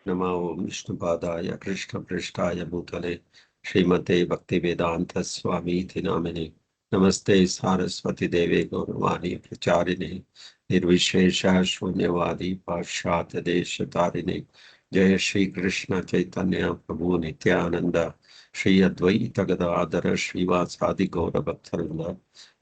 नमो ओं विष्णुपादाय कृष्णपृष्ठाय भूतले श्रीमते भक्तिवेदांत स्वामीति नामिने नमस्ते सारस्वती देवे गौरवाणी प्रचारिणे निर्विशेष शून्यवादी पाश्चात्य देश तारिणे जय श्री कृष्ण चैतन्य प्रभु नित्यानंद श्री अद्वैत गदाधर श्रीवासादि गौर भक्तवृंद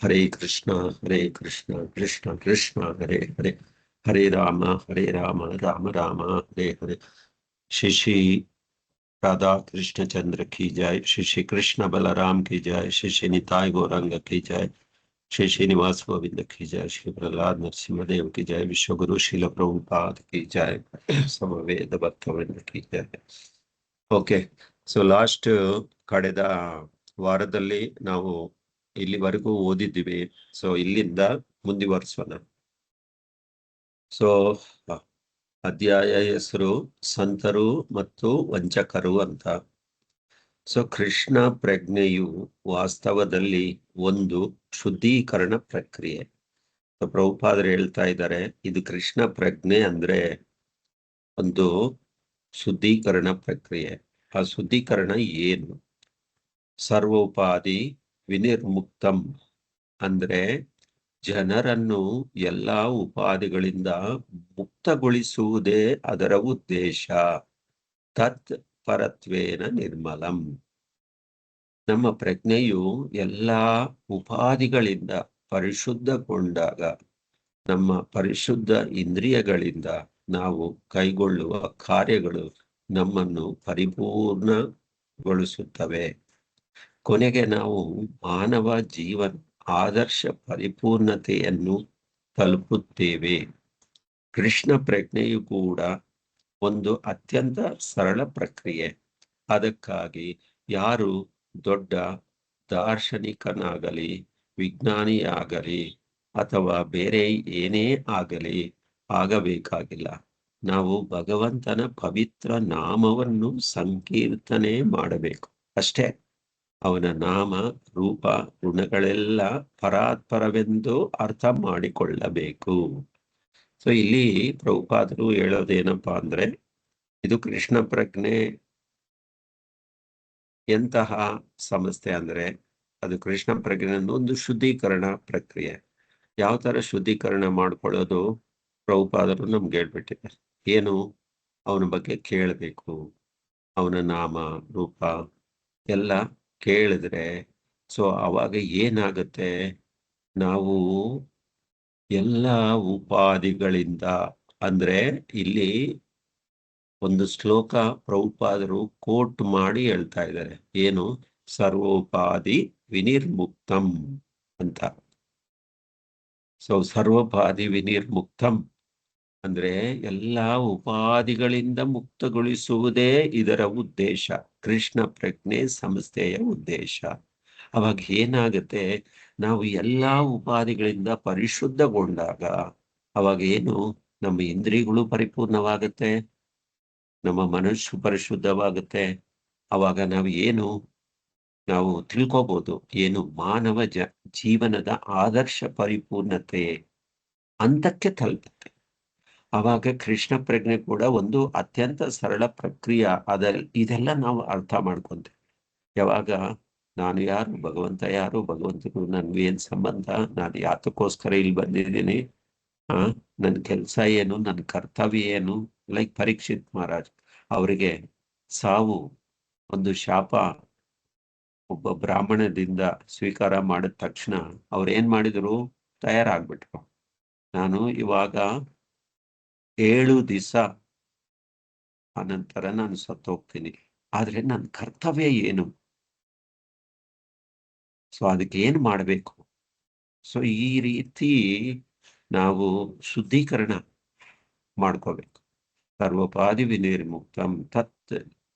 हरे कृष्ण कृष्ण कृष्ण हरे हरे हरे राम राम राम हरे हरे। श्री श्री राधा कृष्ण चंद्र की जय, श्री श्री कृष्ण बलराम की जय, श्री श्री निताय गौरांग की जय, श्री श्रीनिवास गोविंद की जय, श्री प्रहलाद नरसिंहदेव की जय, विश्वगुरु शिल प्रभुपाद की जय, समवेद भक्तवृंद की जय. ಓಕೆ, ಸೊ ಲಾಸ್ಟ್ ಕಳೆದ ವಾರದಲ್ಲಿ ನಾವು ಇಲ್ಲಿವರೆಗೂ ಓದಿದ್ದೀವಿ. ಸೊ ಇಲ್ಲಿಂದ ಮುಂದುವರಿಸೋಣ. ಸೊ ಅಧ್ಯಾಯ ಹೆಸರು ಸಂತರು ಮತ್ತು ವಂಚಕರು ಅಂತ. ಸೊ ಕೃಷ್ಣ ಪ್ರಜ್ಞೆಯು ವಾಸ್ತವದಲ್ಲಿ ಒಂದು ಶುದ್ಧೀಕರಣ ಪ್ರಕ್ರಿಯೆ. ಪ್ರಭುಪಾದರು ಹೇಳ್ತಾ ಇದ್ದಾರೆ, ಇದು ಕೃಷ್ಣ ಪ್ರಜ್ಞೆ ಅಂದ್ರೆ ಒಂದು ಶುದ್ಧೀಕರಣ ಪ್ರಕ್ರಿಯೆ. ಆ ಶುದ್ಧೀಕರಣ ಏನು? ಸರ್ವೋಪಾಧಿ ವಿನಿರ್ಮುಕ್ತಂ ಅಂದ್ರೆ ಜನರನ್ನು ಎಲ್ಲಾ ಉಪಾಧಿಗಳಿಂದ ಮುಕ್ತಗೊಳಿಸುವುದೇ ಅದರ ಉದ್ದೇಶ. ತತ್ ಪರತ್ವೇನ ನಿರ್ಮಲಂ. ನಮ್ಮ ಪ್ರಜ್ಞೆಯು ಎಲ್ಲಾ ಉಪಾಧಿಗಳಿಂದ ಪರಿಶುದ್ಧಗೊಂಡಾಗ ನಮ್ಮ ಪರಿಶುದ್ಧ ಇಂದ್ರಿಯಗಳಿಂದ ನಾವು ಕೈಗೊಳ್ಳುವ ಕಾರ್ಯಗಳು ನಮ್ಮನ್ನು ಪರಿಪೂರ್ಣಗೊಳಿಸುತ್ತವೆ. ಕೊನೆಗೆ ನಾವು ಮಾನವ ಜೀವನ ಆದರ್ಶ ಪರಿಪೂರ್ಣತೆಯನ್ನು ತಲುಪುತ್ತೇವೆ. ಕೃಷ್ಣ ಪ್ರಜ್ಞೆಯು ಕೂಡ ಒಂದು ಅತ್ಯಂತ ಸರಳ ಪ್ರಕ್ರಿಯೆ. ಅದಕ್ಕಾಗಿ ಯಾರು ದೊಡ್ಡ ದಾರ್ಶನಿಕನಾಗಲಿ, ವಿಜ್ಞಾನಿಯಾಗಲಿ ಅಥವಾ ಬೇರೆ ಏನೇ ಆಗಲಿ ಆಗಬೇಕಾಗಿಲ್ಲ. ನಾವು ಭಗವಂತನ ಪವಿತ್ರ ನಾಮವನ್ನು ಸಂಕೀರ್ತನೆ ಮಾಡಬೇಕು ಅಷ್ಟೇ. ಅವನ ನಾಮ ರೂಪ ಗುಣಗಳೆಲ್ಲ ಪರಾತ್ಪರವೆಂದು ಅರ್ಥ ಮಾಡಿಕೊಳ್ಳಬೇಕು. ಸೊ ಇಲ್ಲಿ ಪ್ರಭುಪಾದರು ಹೇಳೋದೇನಪ್ಪಾ ಅಂದ್ರೆ, ಇದು ಕೃಷ್ಣ ಪ್ರಜ್ಞೆ ಎಂತಹ ಸಂಸ್ಥೆ ಅಂದ್ರೆ ಅದು ಕೃಷ್ಣ ಪ್ರಜ್ಞೆ ಒಂದು ಶುದ್ಧೀಕರಣ ಪ್ರಕ್ರಿಯೆ. ಯಾವ ತರ ಶುದ್ಧೀಕರಣ ಮಾಡ್ಕೊಳ್ಳೋದು ಪ್ರಭುಪಾದರು ನಮ್ಗೆ ಹೇಳ್ಬಿಟ್ಟಿದ್ದಾರೆ. ಏನು? ಅವನ ಬಗ್ಗೆ ಕೇಳಬೇಕು, ಅವನ ನಾಮ ರೂಪ ಎಲ್ಲ ಕೇಳಿದ್ರೆ ಸೊ ಅವಾಗ ಏನಾಗುತ್ತೆ, ನಾವು ಎಲ್ಲ ಉಪಾಧಿಗಳಿಂದ ಅಂದ್ರೆ ಇಲ್ಲಿ ಒಂದು ಶ್ಲೋಕ ಪ್ರಭುಪಾದರು ಕೋಟ್ ಮಾಡಿ ಹೇಳ್ತಾ ಇದ್ದಾರೆ. ಏನು? ಸರ್ವೋಪಾಧಿ ವಿನಿರ್ಮುಕ್ತಂ ಅಂತ. ಸೊ ಸರ್ವೋಪಾಧಿ ವಿನಿರ್ಮುಕ್ತಂ ಅಂದ್ರೆ ಎಲ್ಲಾ ಉಪಾಧಿಗಳಿಂದ ಮುಕ್ತಗೊಳಿಸುವುದೇ ಇದರ ಉದ್ದೇಶ, ಕೃಷ್ಣ ಪ್ರಜ್ಞೆ ಸಂಸ್ಥೆಯ ಉದ್ದೇಶ. ಅವಾಗ ಏನಾಗುತ್ತೆ, ನಾವು ಎಲ್ಲಾ ಉಪಾಧಿಗಳಿಂದ ಪರಿಶುದ್ಧಗೊಂಡಾಗ ಅವಾಗ ಏನು, ನಮ್ಮ ಇಂದ್ರಿಯಗಳು ಪರಿಪೂರ್ಣವಾಗುತ್ತೆ, ನಮ್ಮ ಮನಸ್ಸು ಪರಿಶುದ್ಧವಾಗುತ್ತೆ. ಅವಾಗ ನಾವು ತಿಳ್ಕೋಬಹುದು ಏನು, ಮಾನವ ಜೀವನದ ಆದರ್ಶ ಪರಿಪೂರ್ಣತೆ ಹಂತಕ್ಕೆ ತಲುಪುತ್ತೆ. ಆವಾಗ ಕೃಷ್ಣ ಪ್ರಜ್ಞೆ ಕೂಡ ಒಂದು ಅತ್ಯಂತ ಸರಳ ಪ್ರಕ್ರಿಯೆ. ಇದೆಲ್ಲ ನಾವು ಅರ್ಥ ಮಾಡ್ಕೊಂತೇವೆ. ಯಾವಾಗ ನಾನು ಯಾರು, ಭಗವಂತ ಯಾರು, ಭಗವಂತನಿಗೂ ನನ್ಗೇನ್ ಸಂಬಂಧ, ನಾನು ಯಾತಕ್ಕೋಸ್ಕರ ಇಲ್ಲಿ ಬಂದಿದ್ದೀನಿ, ನನ್ನ ಕೆಲಸ ಏನು, ನನ್ನ ಕರ್ತವ್ಯ ಏನು. ಲೈಕ್ ಪರೀಕ್ಷಿತ್ ಮಹಾರಾಜ್, ಅವರಿಗೆ ಸಾವು ಒಂದು ಶಾಪ ಒಬ್ಬ ಬ್ರಾಹ್ಮಣದಿಂದ ಸ್ವೀಕಾರ ಮಾಡಿದ ತಕ್ಷಣ ಅವ್ರೇನ್ ಮಾಡಿದ್ರು, ತಯಾರಾಗ್ಬಿಟ್ರು. ನಾನು ಇವಾಗ 7 ದಿವಸ ಅನಂತರ ನಾನು ಸತ್ತೋಗ್ತೀನಿ, ಆದ್ರೆ ನನ್ನ ಕರ್ತವ್ಯ ಏನು? ಸೊ ಅದಕ್ಕೆ ಏನ್ ಮಾಡ್ಬೇಕು? ಸೊ ಈ ರೀತಿ ನಾವು ಶುದ್ಧೀಕರಣ ಮಾಡ್ಕೋಬೇಕು. ಸರ್ವೋಪಾಧಿ ವಿನಿರ್ಮುಕ್ತಂ ತತ್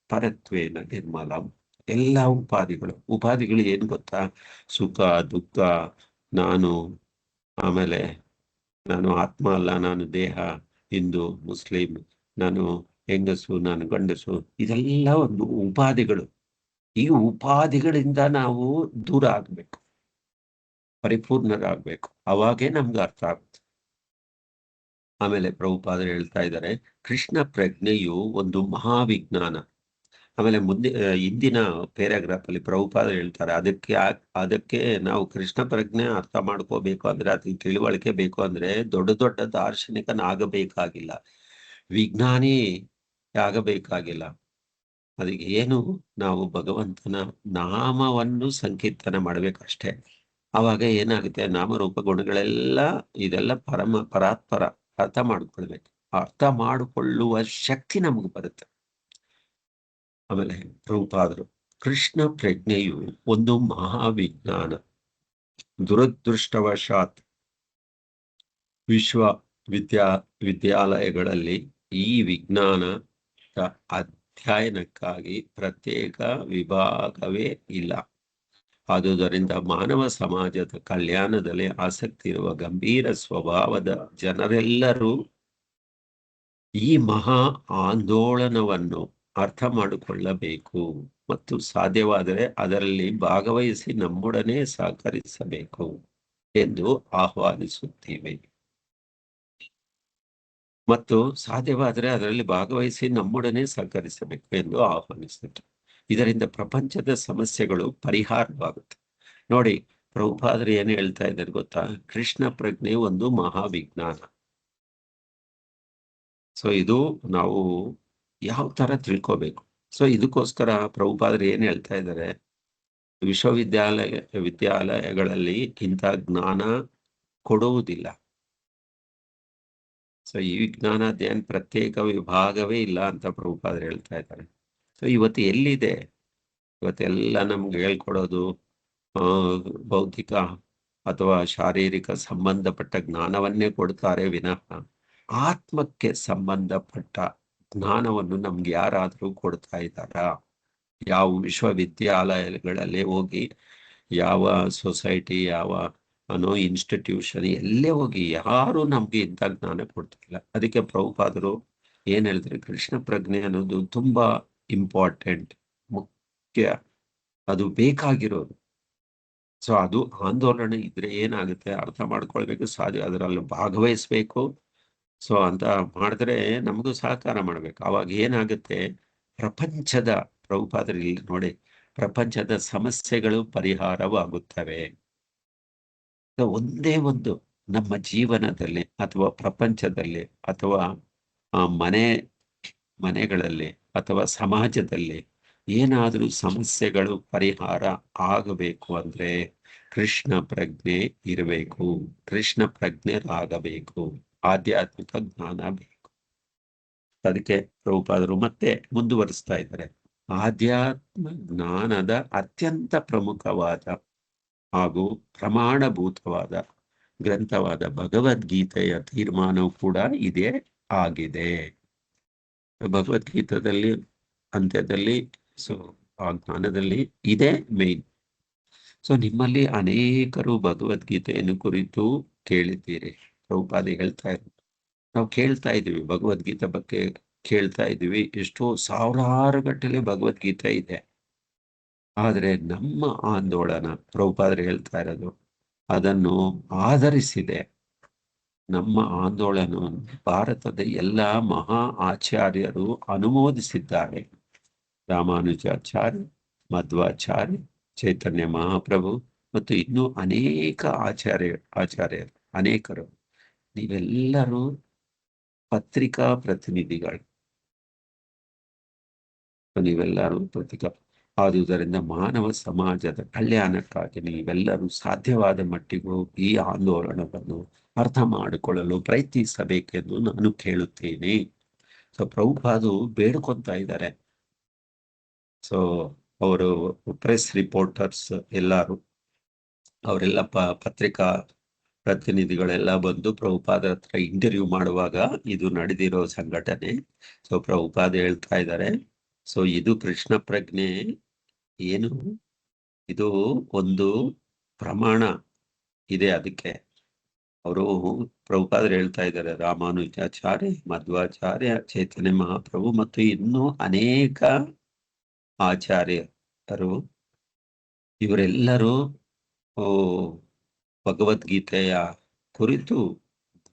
ಪರತ್ವೇನ ನಿರ್ಮಲಂ. ಎಲ್ಲ ಉಪಾಧಿಗಳು ಏನ್ ಗೊತ್ತಾ? ಸುಖ ದುಃಖ, ನಾನು, ಆಮೇಲೆ ನಾನು ಆತ್ಮ ಅಲ್ಲ, ನಾನು ದೇಹ, ಹಿಂದೂ ಮುಸ್ಲಿಂ, ನಾನು ಹೆಂಗಸು, ನಾನು ಗಂಡಸು, ಇದೆಲ್ಲ ಒಂದು ಉಪಾಧಿಗಳು. ಈ ಉಪಾಧಿಗಳಿಂದ ನಾವು ದೂರ ಆಗ್ಬೇಕು, ಪರಿಪೂರ್ಣರಾಗ್ಬೇಕು. ಅವಾಗೇ ನಮ್ಗೆ ಅರ್ಥ ಆಗುತ್ತೆ. ಆಮೇಲೆ ಪ್ರಭುಪಾದರು ಹೇಳ್ತಾ ಇದ್ದಾರೆ, ಕೃಷ್ಣ ಪ್ರಜ್ಞೆಯು ಒಂದು ಮಹಾವಿಜ್ಞಾನ. ಆಮೇಲೆ ಮುಂದೆ ಇಂದಿನ ಪ್ಯಾರಾಗ್ರಾಫ್ ಅಲ್ಲಿ ಪ್ರಭುಪಾದರು ಹೇಳ್ತಾರೆ, ಅದಕ್ಕೆ ನಾವು ಕೃಷ್ಣ ಪ್ರಜ್ಞೆ ಅರ್ಥ ಮಾಡ್ಕೋಬೇಕು ಅಂದ್ರೆ, ಅದಕ್ಕೆ ತಿಳುವಳಿಕೆ ಬೇಕು ಅಂದ್ರೆ ದೊಡ್ಡ ದೊಡ್ಡ ದಾರ್ಶನಿಕನಾಗಬೇಕಾಗಿಲ್ಲ, ವಿಜ್ಞಾನಿ ಆಗಬೇಕಾಗಿಲ್ಲ. ಅದಕ್ಕೆ ಏನು, ನಾವು ಭಗವಂತನ ನಾಮವನ್ನು ಸಂಕೀರ್ತನೆ ಮಾಡ್ಬೇಕಷ್ಟೇ. ಅವಾಗ ಏನಾಗುತ್ತೆ, ನಾಮರೂಪ ಗುಣಗಳೆಲ್ಲ ಇದೆಲ್ಲ ಪರಾತ್ಪರ ಅರ್ಥ ಮಾಡ್ಕೊಳ್ಬೇಕು. ಅರ್ಥ ಮಾಡಿಕೊಳ್ಳುವ ಶಕ್ತಿ ನಮಗೆ ಬರುತ್ತೆ. ಆಮೇಲೆ ಪ್ರಭುಪಾದರು, ಕೃಷ್ಣ ಪ್ರಜ್ಞೆಯು ಒಂದು ಮಹಾವಿಜ್ಞಾನ. ದುರದೃಷ್ಟವಶಾತ್ ವಿದ್ಯಾಲಯಗಳಲ್ಲಿ ಈ ವಿಜ್ಞಾನದ ಅಧ್ಯಯನಕ್ಕಾಗಿ ಪ್ರತ್ಯೇಕ ವಿಭಾಗವೇ ಇಲ್ಲ. ಆದುದರಿಂದ ಮಾನವ ಸಮಾಜದ ಕಲ್ಯಾಣದಲ್ಲಿ ಆಸಕ್ತಿ ಇರುವ ಗಂಭೀರ ಸ್ವಭಾವದ ಜನರೆಲ್ಲರೂ ಈ ಮಹಾ ಆಂದೋಲನವನ್ನು ಅರ್ಥ ಮಾಡಿಕೊಳ್ಳಬೇಕು ಮತ್ತು ಸಾಧ್ಯವಾದರೆ ಅದರಲ್ಲಿ ಭಾಗವಹಿಸಿ ನಮ್ಮೊಡನೆ ಸಹಕರಿಸಬೇಕು ಎಂದು ಆಹ್ವಾನಿಸುತ್ತೇವೆ. ಮತ್ತು ಸಾಧ್ಯವಾದರೆ ಅದರಲ್ಲಿ ಭಾಗವಹಿಸಿ ನಮ್ಮೊಡನೆ ಸಹಕರಿಸಬೇಕು ಎಂದು ಆಹ್ವಾನಿಸುತ್ತೇವೆ. ಇದರಿಂದ ಪ್ರಪಂಚದ ಸಮಸ್ಯೆಗಳು ಪರಿಹಾರವಾಗುತ್ತೆ. ನೋಡಿ, ಪ್ರಭುಪಾದರು ಏನು ಹೇಳ್ತಾ ಇದ್ದಾರೆ ಗೊತ್ತಾ? ಕೃಷ್ಣ ಪ್ರಜ್ಞೆ ಒಂದು ಮಹಾವಿಜ್ಞಾನ. ಸೊ ಇದು ನಾವು ಯಾವ ತರ ತಿಳ್ಕೋಬೇಕು. ಸೊ ಇದಕ್ಕೋಸ್ಕರ ಪ್ರಭುಪಾದರು ಏನ್ ಹೇಳ್ತಾ ಇದ್ದಾರೆ, ವಿದ್ಯಾಲಯಗಳಲ್ಲಿ ಇಂಥ ಜ್ಞಾನ ಕೊಡುವುದಿಲ್ಲ. ಸೊ ಈ ವಿಜ್ಞಾನದ್ದೇನು ಪ್ರತ್ಯೇಕ ವಿಭಾಗವೇ ಇಲ್ಲ ಅಂತ ಪ್ರಭುಪಾದರು ಹೇಳ್ತಾ ಇದ್ದಾರೆ. ಸೊ ಇವತ್ತು ಎಲ್ಲಿದೆ? ಇವತ್ತೆಲ್ಲ ನಮ್ಗೆ ಹೇಳ್ಕೊಡೋದು ಭೌತಿಕ ಅಥವಾ ಶಾರೀರಿಕ ಸಂಬಂಧಪಟ್ಟ ಜ್ಞಾನವನ್ನೇ ಕೊಡ್ತಾರೆ ವಿನಃ ಆತ್ಮಕ್ಕೆ ಸಂಬಂಧಪಟ್ಟ ಜ್ಞಾನವನ್ನು ನಮ್ಗೆ ಯಾರಾದ್ರೂ ಕೊಡ್ತಾ ಇದ್ದಾರಾ? ಯಾವ ವಿಶ್ವವಿದ್ಯಾಲಯಗಳಲ್ಲಿ ಹೋಗಿ, ಯಾವ ಸೊಸೈಟಿ, ಯಾವ ಇನ್ಸ್ಟಿಟ್ಯೂಷನ್ ಎಲ್ಲೇ ಹೋಗಿ ಯಾರು ನಮ್ಗೆ ಇಂಥ ಜ್ಞಾನ ಕೊಡ್ತಿಲ್ಲ. ಅದಕ್ಕೆ ಪ್ರಭುಪಾದರು ಏನ್ ಹೇಳಿದ್ರೆ, ಕೃಷ್ಣ ಪ್ರಜ್ಞೆ ಅನ್ನೋದು ತುಂಬಾ ಇಂಪಾರ್ಟೆಂಟ್, ಮುಖ್ಯ, ಅದು ಬೇಕಾಗಿರೋದು. ಸೊ ಅದು ಆಂದೋಲನ ಇದ್ರೆ ಏನಾಗುತ್ತೆ ಅರ್ಥ ಮಾಡ್ಕೊಳ್ಬೇಕು, ಸಾಧ್ಯ ಅದರಲ್ಲಿ ಭಾಗವಹಿಸ್ಬೇಕು. ಸೊ ಅಂತ ಮಾಡಿದ್ರೆ ನಮಗೂ ಸಹಕಾರ ಮಾಡ್ಬೇಕು. ಅವಾಗ ಏನಾಗುತ್ತೆ, ಪ್ರಪಂಚದ ಪ್ರಭುಪಾದರಲ್ಲಿ ನೋಡಿ, ಪ್ರಪಂಚದ ಸಮಸ್ಯೆಗಳು ಪರಿಹಾರವಾಗುತ್ತವೆ. ಒಂದೇ ಒಂದು ನಮ್ಮ ಜೀವನದಲ್ಲಿ ಅಥವಾ ಪ್ರಪಂಚದಲ್ಲಿ ಅಥವಾ ಮನೆಗಳಲ್ಲಿ ಅಥವಾ ಸಮಾಜದಲ್ಲಿ ಏನಾದರೂ ಸಮಸ್ಯೆಗಳು ಪರಿಹಾರ ಆಗಬೇಕು ಅಂದ್ರೆ ಕೃಷ್ಣ ಪ್ರಜ್ಞೆ ಇರಬೇಕು, ಕೃಷ್ಣ ಪ್ರಜ್ಞೆರಾಗಬೇಕು, ಆಧ್ಯಾತ್ಮಿಕ ಜ್ಞಾನ ಬೇಕು. ಅದಕ್ಕೆ ಪ್ರಭುಪಾದರು ಮತ್ತೆ ಮುಂದುವರಿಸ್ತಾ ಇದ್ದಾರೆ, ಆಧ್ಯಾತ್ಮ ಜ್ಞಾನದ ಅತ್ಯಂತ ಪ್ರಮುಖವಾದ ಹಾಗೂ ಪ್ರಮಾಣಭೂತವಾದ ಗ್ರಂಥವಾದ ಭಗವದ್ಗೀತೆಯ ತೀರ್ಮಾನವು ಕೂಡ ಇದೇ ಆಗಿದೆ. ಭಗವದ್ಗೀತದಲ್ಲಿ ಅಂತ್ಯದಲ್ಲಿ ಸೊ ಆ ಜ್ಞಾನದಲ್ಲಿ ಇದೇ ಮೇನ್. ಸೊ ನಿಮ್ಮಲ್ಲಿ ಅನೇಕರು ಭಗವದ್ಗೀತೆಯನ್ನು ಕುರಿತು ಕೇಳಿದ್ದೀರಿ. ಪ್ರಭುಪಾದ ಹೇಳ್ತಾ ಇದ್ರು, ನಾವು ಕೇಳ್ತಾ ಇದ್ದೀವಿ ಭಗವದ್ಗೀತೆ ಬಗ್ಗೆ, ಕೇಳ್ತಾ ಇದ್ದೀವಿ, ಎಷ್ಟೋ ಸಾವಿರಾರು ಗಟ್ಟಲೆ ಭಗವದ್ಗೀತೆ ಇದೆ. ಆದ್ರೆ ನಮ್ಮ ಆಂದೋಲನ, ಪ್ರಭುಪಾದರು ಹೇಳ್ತಾ ಇರೋದು, ಅದನ್ನು ಆಧರಿಸಿದೆ. ನಮ್ಮ ಆಂದೋಲನವನ್ನು ಭಾರತದ ಎಲ್ಲ ಮಹಾ ಆಚಾರ್ಯರು ಅನುಮೋದಿಸಿದ್ದಾರೆ. ರಾಮಾನುಜಾಚಾರ್ಯ, ಮಧ್ವಾಚಾರ್ಯ, ಚೈತನ್ಯ ಮಹಾಪ್ರಭು ಮತ್ತು ಇನ್ನೂ ಅನೇಕ ಆಚಾರ್ಯರು ಅನೇಕರು. ನೀವೆಲ್ಲರೂ ಪತ್ರಿಕಾ ಪ್ರತಿನಿಧಿಗಳು, ನೀವೆಲ್ಲರೂ ಆದುದರಿಂದ ಮಾನವ ಸಮಾಜದ ಕಲ್ಯಾಣಕ್ಕಾಗಿ ನೀವೆಲ್ಲರೂ ಸಾಧ್ಯವಾದ ಮಟ್ಟಿಗೂ ಈ ಆಂದೋಲನವನ್ನು ಅರ್ಥ ಮಾಡಿಕೊಳ್ಳಲು ಪ್ರಯತ್ನಿಸಬೇಕೆಂದು ನಾನು ಕೇಳುತ್ತೇನೆ. ಸೊ ಪ್ರಭುಪಾದು ಬೇಡ್ಕೊಂತ ಇದ್ದಾರೆ. ಸೊ ಅವರು ಪ್ರೆಸ್ ರಿಪೋರ್ಟರ್ಸ್ ಎಲ್ಲರೂ, ಅವರೆಲ್ಲ ಪತ್ರಿಕಾ ಪ್ರತಿನಿಧಿಗಳೆಲ್ಲ ಬಂದು ಪ್ರಭುಪಾದರ ಹತ್ರ ಇಂಟರ್ವ್ಯೂ ಮಾಡುವಾಗ ಇದು ನಡೆದಿರೋ ಸಂಘಟನೆ. ಸೊ ಪ್ರಭುಪಾದ ಹೇಳ್ತಾ ಇದ್ದಾರೆ, ಸೊ ಇದು ಕೃಷ್ಣ ಪ್ರಜ್ಞೆ ಏನು, ಇದು ಒಂದು ಪ್ರಮಾಣ ಇದೆ. ಅದಕ್ಕೆ ಅವರು ಪ್ರಭುಪಾದರು ಹೇಳ್ತಾ ಇದ್ದಾರೆ, ರಾಮಾನುಜಾಚಾರ್ಯ, ಮಧ್ವಾಚಾರ್ಯ, ಚೈತನ್ಯ ಮಹಾಪ್ರಭು ಮತ್ತು ಇನ್ನೂ ಅನೇಕ ಆಚಾರ್ಯರು, ಇವರೆಲ್ಲರೂ ಭಗವದ್ಗೀತೆಯ ಕುರಿತು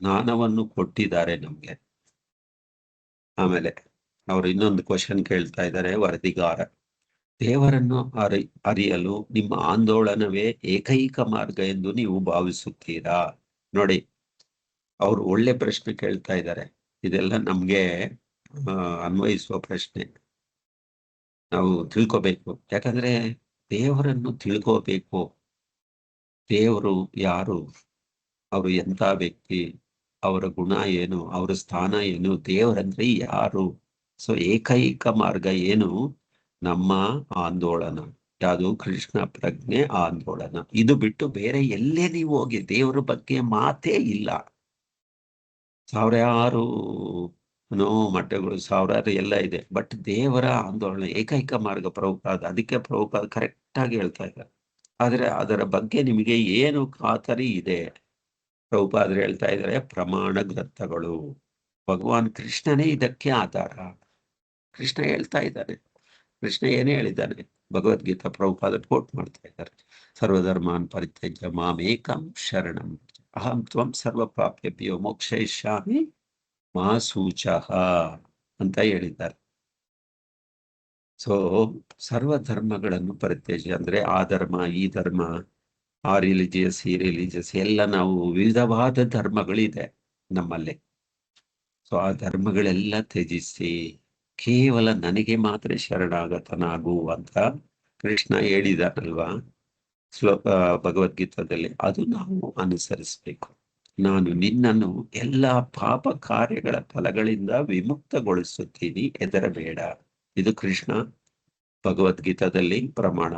ಜ್ಞಾನವನ್ನು ಕೊಟ್ಟಿದ್ದಾರೆ ನಮ್ಗೆ. ಆಮೇಲೆ ಅವರು ಇನ್ನೊಂದು ಕ್ವಶನ್ ಕೇಳ್ತಾ ಇದ್ದಾರೆ ವರದಿಗಾರ, ದೇವರನ್ನು ಅರಿಯಲು ನಿಮ್ಮ ಆಂದೋಲನವೇ ಏಕೈಕ ಮಾರ್ಗ ಎಂದು ನೀವು ಭಾವಿಸುತ್ತೀರಾ? ನೋಡಿ, ಅವರು ಒಳ್ಳೆ ಪ್ರಶ್ನೆ ಕೇಳ್ತಾ ಇದ್ದಾರೆ. ಇದೆಲ್ಲ ನಮ್ಗೆ ಅನ್ವಯಿಸುವ ಪ್ರಶ್ನೆ. ನಾವು ತಿಳ್ಕೋಬೇಕು. ಯಾಕಂದ್ರೆ ದೇವರನ್ನು ತಿಳ್ಕೋಬೇಕು. ದೇವರು ಯಾರು, ಅವರು ಎಂಥ ವ್ಯಕ್ತಿ, ಅವರ ಗುಣ ಏನು, ಅವರ ಸ್ಥಾನ ಏನು, ದೇವರಂದ್ರೆ ಯಾರು. ಸೊ ಏಕೈಕ ಮಾರ್ಗ ಏನು? ನಮ್ಮ ಆಂದೋಲನ. ಯಾವುದು? ಕೃಷ್ಣ ಪ್ರಜ್ಞೆ ಆಂದೋಲನ. ಇದು ಬಿಟ್ಟು ಬೇರೆ ಎಲ್ಲೇ ನೀವು ಹೋಗಿ ದೇವರ ಬಗ್ಗೆ ಮಾತೇ ಇಲ್ಲ. ಸಾವಿರಾರು ಮಠಗಳು, ಸಾವಿರಾರು ಎಲ್ಲ ಇದೆ, ಬಟ್ ದೇವರ ಆಂದೋಲನ ಏಕೈಕ ಮಾರ್ಗ. ಪ್ರಭುಪಾದ ಅದಕ್ಕೆ ಪ್ರಭುಪಾದ ಕರೆಕ್ಟ್ ಆಗಿ ಹೇಳ್ತಾ ಇದ್ದಾರೆ. ಆದ್ರೆ ಅದರ ಬಗ್ಗೆ ನಿಮಗೆ ಏನು ಖಾತರಿ ಇದೆ? ಪ್ರಭುಪಾದರು ಹೇಳ್ತಾ ಇದ್ದಾರೆ ಪ್ರಮಾಣ ಗ್ರಂಥಗಳು. ಭಗವಾನ್ ಕೃಷ್ಣನೇ ಇದಕ್ಕೆ ಆಧಾರ. ಕೃಷ್ಣ ಹೇಳ್ತಾ ಇದ್ದಾನೆ. ಕೃಷ್ಣ ಏನೇ ಹೇಳಿದ್ದಾನೆ? ಭಗವದ್ಗೀತಾ ಪ್ರಭುಪಾದ ಕೋಟ್ ಮಾಡ್ತಾ ಇದ್ದಾರೆ. ಸರ್ವಧರ್ಮಾನ್ ಪರಿತ್ಯಜ್ಯ ಮಾಮೇಕಂ ಶರಣಂ ಅಹಂ ತ್ವಂ ಸರ್ವ ಪಾಪೇಭ್ಯೋ ಮೋಕ್ಷಯಿಷ್ಯಾಮಿ ಮಾ ಶುಚಃ ಅಂತ ಹೇಳಿದ್ದಾರೆ. ಸೊ ಸರ್ವ ಧರ್ಮಗಳನ್ನು ಪರಿತ್ಯಜ್ಯ ಅಂದ್ರೆ ಆ ಧರ್ಮ, ಈ ಧರ್ಮ, ಆ ರಿಲಿಜಿಯಸ್, ಈ ರಿಲಿಜಿಯಸ್ ಎಲ್ಲ ನಾವು ವಿವಿಧವಾದ ಧರ್ಮಗಳಿದೆ ನಮ್ಮಲ್ಲಿ. ಸೊ ಆ ಧರ್ಮಗಳೆಲ್ಲ ತ್ಯಜಿಸಿ ಕೇವಲ ನನಗೆ ಮಾತ್ರ ಶರಣಾಗತನಾಗು ಅಂತ ಕೃಷ್ಣ ಹೇಳಿದಾನಲ್ವಾ ಭಗವದ್ಗೀತಾದಲ್ಲಿ. ಅದು ನಾವು ಅನುಸರಿಸಬೇಕು. ನಾನು ನಿನ್ನನ್ನು ಎಲ್ಲ ಪಾಪ ಕಾರ್ಯಗಳ ಫಲಗಳಿಂದ ವಿಮುಕ್ತಗೊಳಿಸುತ್ತೀನಿ, ಹೆದರಬೇಡ. ಇದು ಕೃಷ್ಣ ಭಗವದ್ಗೀತಾದಲ್ಲಿ ಪ್ರಮಾಣ